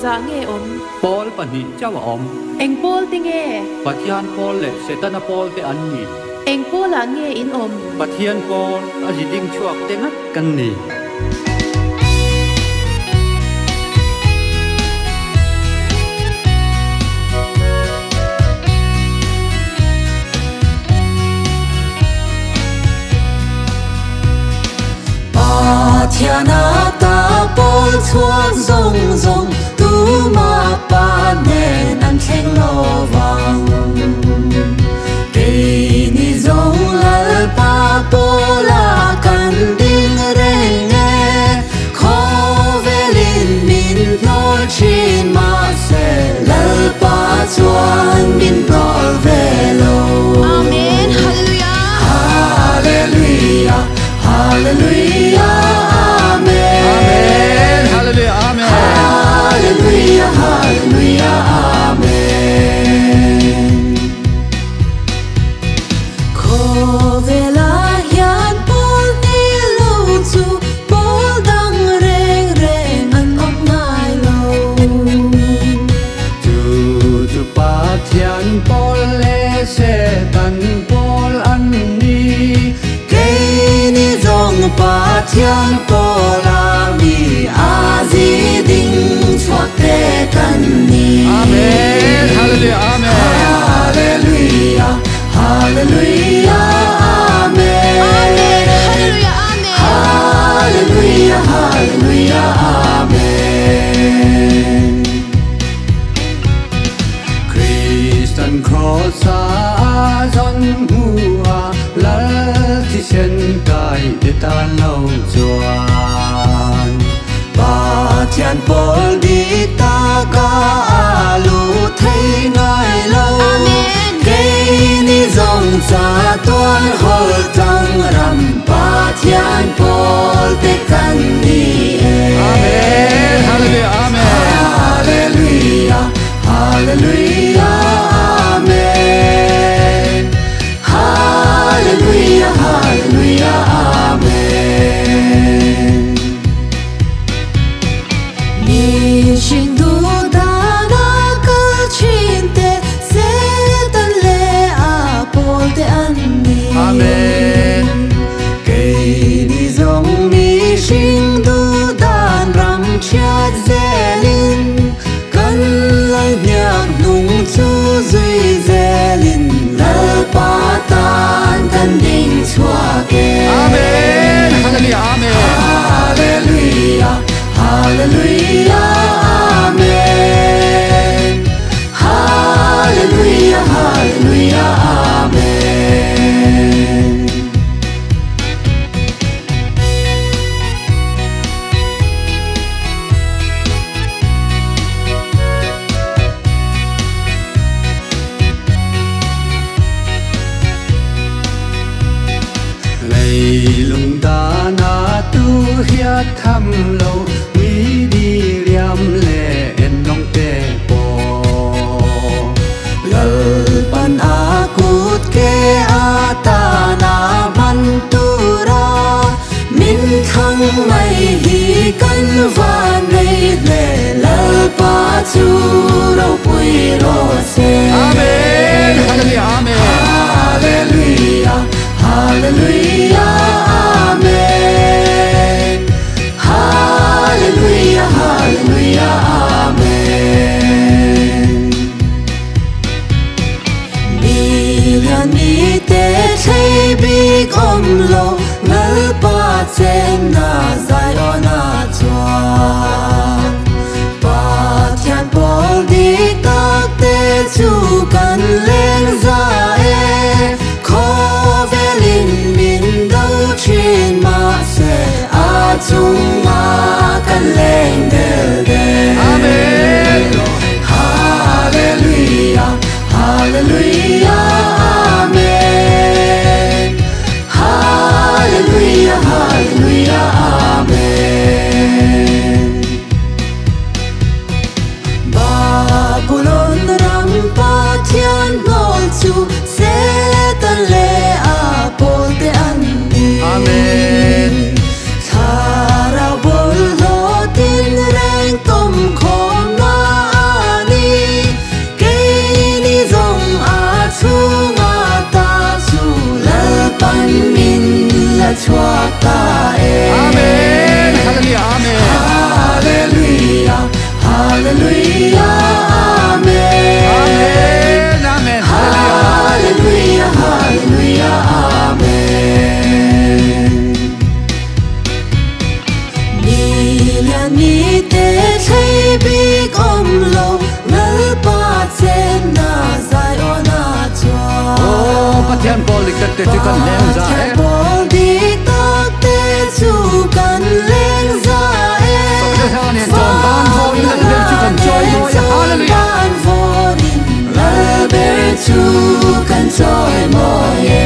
za nghe om Paul pani chawa om eng Paul ti nghe Pathian Paul le Setana Paul te an ni eng Paul la nghe in om Pathian Paul a jiding chuak te ngat kan ni Thiên ta Paul chuak zong zong tu ma pa nên ăn khen lo vang cây ni zong lal pa Paula kan ding reng nghe khó về linh min lo chin ma se lal pa chuan min nol về lo Amen Hallelujah Hallelujah Amen Hallelujah Amen Hallelujah Hallelujah Amen Ko vela hian Paul ni lo chu Paul dang reng reng an op ngai lo Tu Pathian Paul le Setan Paul an ni cây ni zong Pathian Paula mi a di ding chuak te kan ni Amen Hallelujah Amen Hallelujah Hallelujah Amen Hallelujah Amen Hallelujah Hallelujah Amen Christian cross a zon hua la thi sen kai de tan lo chuan Pathian Paul đi ta ca alu thấy ngài lâu cây ni dòng cha tuan hol trăng ram Pathian Paul te kan ni Amen Hallelujah Amen Hallelujah Hallelujah Amen Hallelujah Hallelujah Amen Ni shin du da na ka chin te se tan le a Paul te an ni Amen cây ni zong mi shin du dan ram chat zelin kan lai nhạc nung chu duy zelin lal pa tan kan ding chua ke Amen Hallelujah Amen Hallelujah Hallelujah Amen Hallelujah Hallelujah Amen Lạy lùng ta na tu hiat tham lâu mi đi riam lệ en long te po lal pan a kut ke a ta na man tu ra min thăng mai hi kan va nei le lal pa chu ro pui ro se Amen Hallelujah Amen Hallelujah Hallelujah Amen Hallelujah Hallelujah Amen Million mi te thấy big om lo ngal pa chen na zai ona chua Pathian Paul đi tak te chu kan leng za e khó về linh min đâu trên ma se a chung ma kan leng del de Amen Hallelujah Hallelujah Amen Hallelujah Hallelujah Amen Babylon ram Pathian ngol chu se tan le a Paul te an ni Amen Thara bol lo tin reng tom khom na chua ta Amen Hallelujah Amen Hallelujah Hallelujah Amen Amen Amen Hallelujah Hallelujah Amen Ni lian ni te thấy biết om lo ngỡ ba trên na dài o na chua Oh Pathian Paul lịch te tu kan leng za Pathian Paul đi tak te chu kan leng za Hallelujah Ton ban vo in la ber chu kan joy mo ya Hallelujah ban vo in la ber chu kan joy mo ye